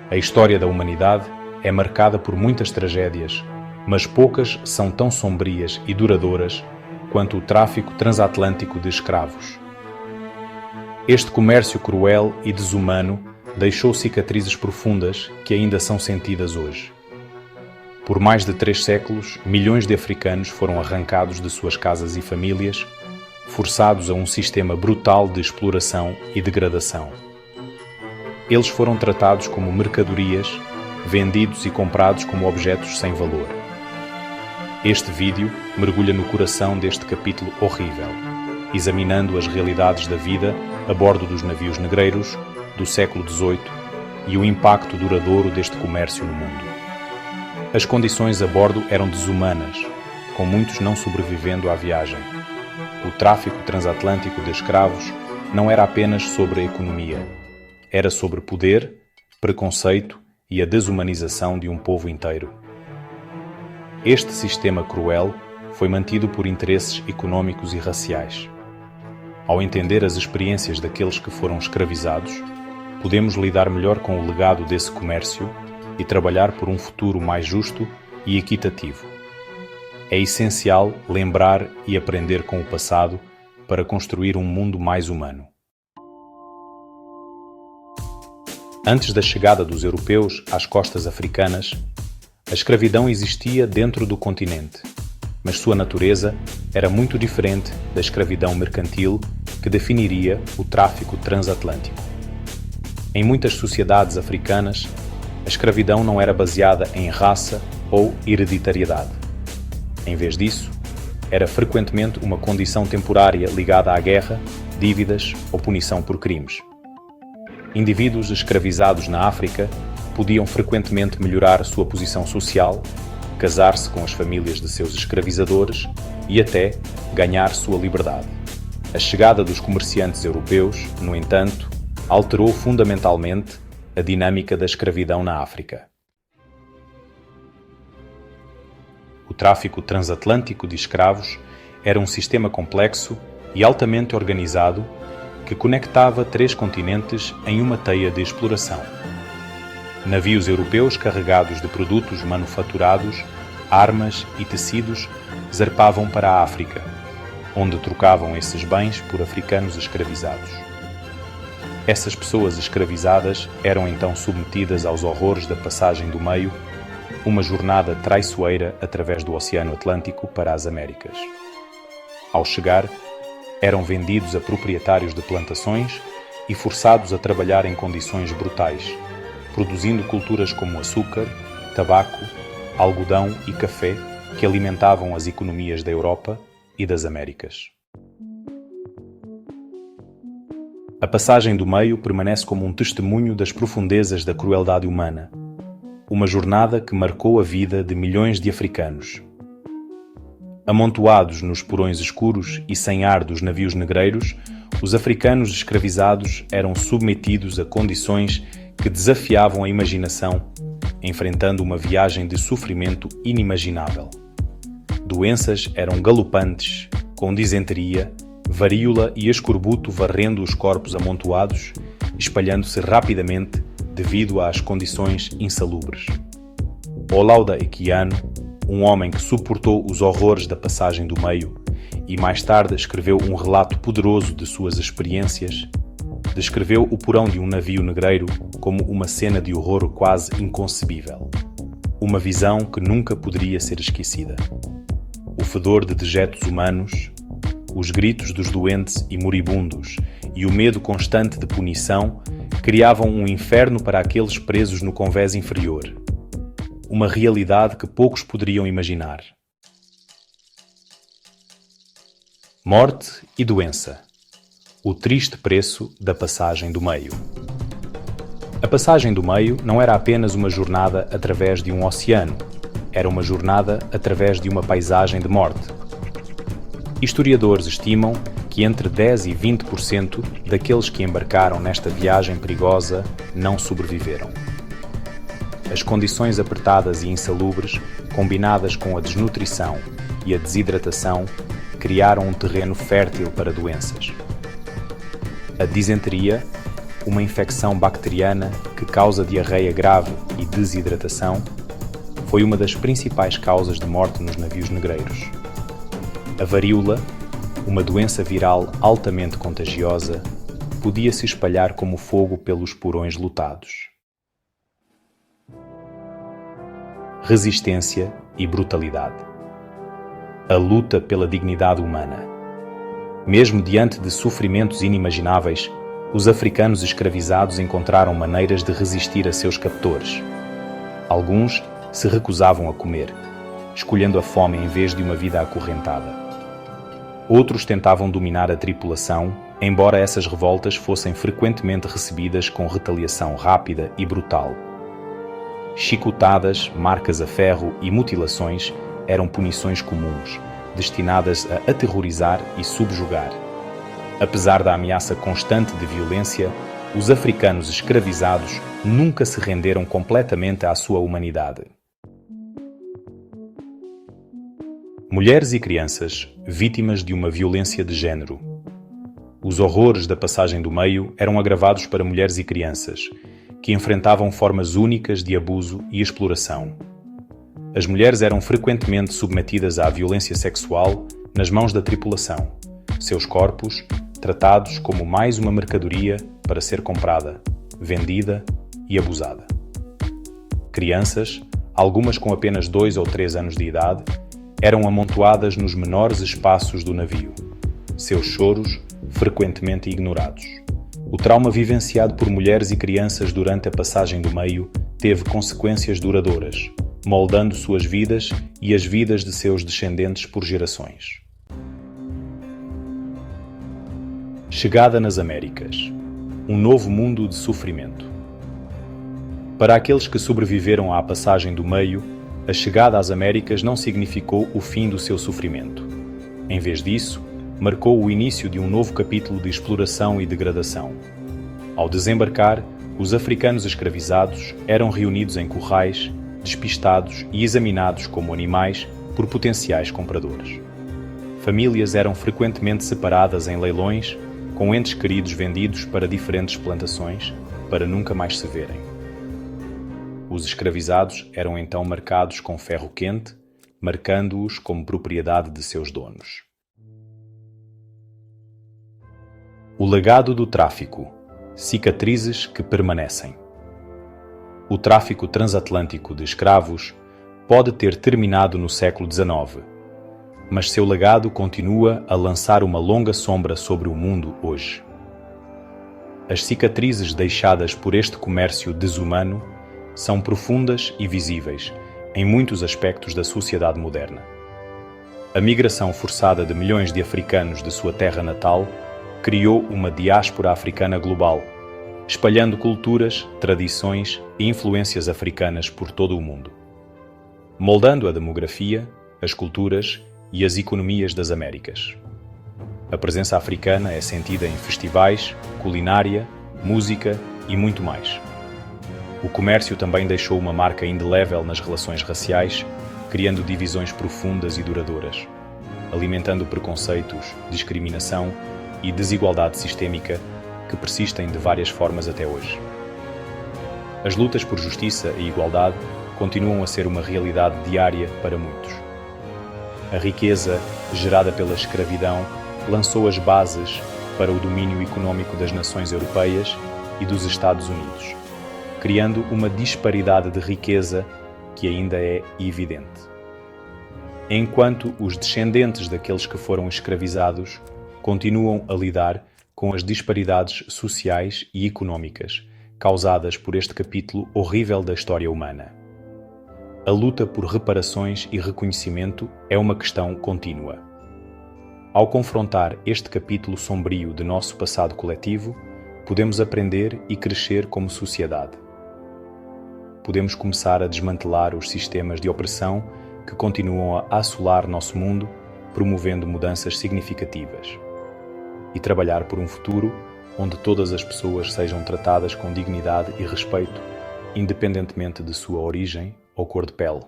A história da humanidade é marcada por muitas tragédias, mas poucas são tão sombrias e duradouras quanto o tráfico transatlântico de escravos. Este comércio cruel e desumano deixou cicatrizes profundas que ainda são sentidas hoje. Por mais de 3 séculos, milhões de africanos foram arrancados de suas casas e famílias, forçados a um sistema brutal de exploração e degradação. Eles foram tratados como mercadorias, vendidos e comprados como objetos sem valor. Este vídeo mergulha no coração deste capítulo horrível, examinando as realidades da vida a bordo dos navios negreiros do século XVIII e o impacto duradouro deste comércio no mundo. As condições a bordo eram desumanas, com muitos não sobrevivendo à viagem. O tráfico transatlântico de escravos não era apenas sobre a economia, era sobre poder, preconceito e a desumanização de um povo inteiro. Este sistema cruel foi mantido por interesses econômicos e raciais. Ao entender as experiências daqueles que foram escravizados, podemos lidar melhor com o legado desse comércio e trabalhar por um futuro mais justo e equitativo. É essencial lembrar e aprender com o passado para construir um mundo mais humano. Antes da chegada dos europeus às costas africanas, a escravidão existia dentro do continente, mas sua natureza era muito diferente da escravidão mercantil que definiria o tráfico transatlântico. Em muitas sociedades africanas, a escravidão não era baseada em raça ou hereditariedade. Em vez disso, era frequentemente uma condição temporária ligada à guerra, dívidas ou punição por crimes. Indivíduos escravizados na África podiam frequentemente melhorar sua posição social, casar-se com as famílias de seus escravizadores e até ganhar sua liberdade. A chegada dos comerciantes europeus, no entanto, alterou fundamentalmente a dinâmica da escravidão na África. O tráfico transatlântico de escravos era um sistema complexo e altamente organizado que conectava 3 continentes em uma teia de exploração. Navios europeus carregados de produtos manufaturados, armas e tecidos zarpavam para a África, onde trocavam esses bens por africanos escravizados. Essas pessoas escravizadas eram então submetidas aos horrores da passagem do meio, uma jornada traiçoeira através do Oceano Atlântico para as Américas. Ao chegar, eram vendidos a proprietários de plantações e forçados a trabalhar em condições brutais, produzindo culturas como açúcar, tabaco, algodão e café que alimentavam as economias da Europa e das Américas. A passagem do meio permanece como um testemunho das profundezas da crueldade humana, uma jornada que marcou a vida de milhões de africanos. Amontoados nos porões escuros e sem ar dos navios negreiros, os africanos escravizados eram submetidos a condições que desafiavam a imaginação, enfrentando uma viagem de sofrimento inimaginável. Doenças eram galopantes, com disenteria, varíola e escorbuto varrendo os corpos amontoados, espalhando-se rapidamente devido às condições insalubres. Olaudah Equiano, um homem que suportou os horrores da passagem do meio e mais tarde escreveu um relato poderoso de suas experiências, descreveu o porão de um navio negreiro como uma cena de horror quase inconcebível. Uma visão que nunca poderia ser esquecida. O fedor de dejetos humanos, os gritos dos doentes e moribundos e o medo constante de punição criavam um inferno para aqueles presos no convés inferior. Uma realidade que poucos poderiam imaginar. Morte e doença. O triste preço da passagem do meio. A passagem do meio não era apenas uma jornada através de um oceano, era uma jornada através de uma paisagem de morte. Historiadores estimam que entre 10% e 20% daqueles que embarcaram nesta viagem perigosa não sobreviveram. As condições apertadas e insalubres, combinadas com a desnutrição e a desidratação, criaram um terreno fértil para doenças. A disenteria, uma infecção bacteriana que causa diarreia grave e desidratação, foi uma das principais causas de morte nos navios negreiros. A varíola, uma doença viral altamente contagiosa, podia se espalhar como fogo pelos porões lotados. Resistência e brutalidade. A luta pela dignidade humana. Mesmo diante de sofrimentos inimagináveis, os africanos escravizados encontraram maneiras de resistir a seus captores. Alguns se recusavam a comer, escolhendo a fome em vez de uma vida acorrentada. Outros tentavam dominar a tripulação, embora essas revoltas fossem frequentemente recebidas com retaliação rápida e brutal. Chicotadas, marcas a ferro e mutilações eram punições comuns, destinadas a aterrorizar e subjugar. Apesar da ameaça constante de violência, os africanos escravizados nunca se renderam completamente à sua humanidade. Mulheres e crianças, vítimas de uma violência de género. Os horrores da passagem do meio eram agravados para mulheres e crianças, que enfrentavam formas únicas de abuso e exploração. As mulheres eram frequentemente submetidas à violência sexual nas mãos da tripulação, seus corpos tratados como mais uma mercadoria para ser comprada, vendida e abusada. Crianças, algumas com apenas 2 ou 3 anos de idade, eram amontoadas nos menores espaços do navio, seus choros frequentemente ignorados. O trauma vivenciado por mulheres e crianças durante a passagem do meio teve consequências duradouras, moldando suas vidas e as vidas de seus descendentes por gerações. Chegada nas Américas. Um novo mundo de sofrimento. Para aqueles que sobreviveram à passagem do meio, a chegada às Américas não significou o fim do seu sofrimento. Em vez disso, marcou o início de um novo capítulo de exploração e degradação. Ao desembarcar, os africanos escravizados eram reunidos em currais, despistados e examinados como animais por potenciais compradores. Famílias eram frequentemente separadas em leilões, com entes queridos vendidos para diferentes plantações, para nunca mais se verem. Os escravizados eram então marcados com ferro quente, marcando-os como propriedade de seus donos. O legado do tráfico. Cicatrizes que permanecem. O tráfico transatlântico de escravos pode ter terminado no século XIX, mas seu legado continua a lançar uma longa sombra sobre o mundo hoje. As cicatrizes deixadas por este comércio desumano são profundas e visíveis em muitos aspectos da sociedade moderna. A migração forçada de milhões de africanos de sua terra natal criou uma diáspora africana global, espalhando culturas, tradições e influências africanas por todo o mundo, moldando a demografia, as culturas e as economias das Américas. A presença africana é sentida em festivais, culinária, música e muito mais. O comércio também deixou uma marca indelével nas relações raciais, criando divisões profundas e duradouras, alimentando preconceitos, discriminação e desigualdade sistêmica que persistem de várias formas até hoje. As lutas por justiça e igualdade continuam a ser uma realidade diária para muitos. A riqueza gerada pela escravidão lançou as bases para o domínio econômico das nações europeias e dos Estados Unidos, criando uma disparidade de riqueza que ainda é evidente. Enquanto os descendentes daqueles que foram escravizados continuam a lidar com as disparidades sociais e económicas causadas por este capítulo horrível da história humana. A luta por reparações e reconhecimento é uma questão contínua. Ao confrontar este capítulo sombrio de nosso passado coletivo, podemos aprender e crescer como sociedade. Podemos começar a desmantelar os sistemas de opressão que continuam a assolar nosso mundo, promovendo mudanças significativas. E trabalhar por um futuro onde todas as pessoas sejam tratadas com dignidade e respeito, independentemente de sua origem ou cor de pele.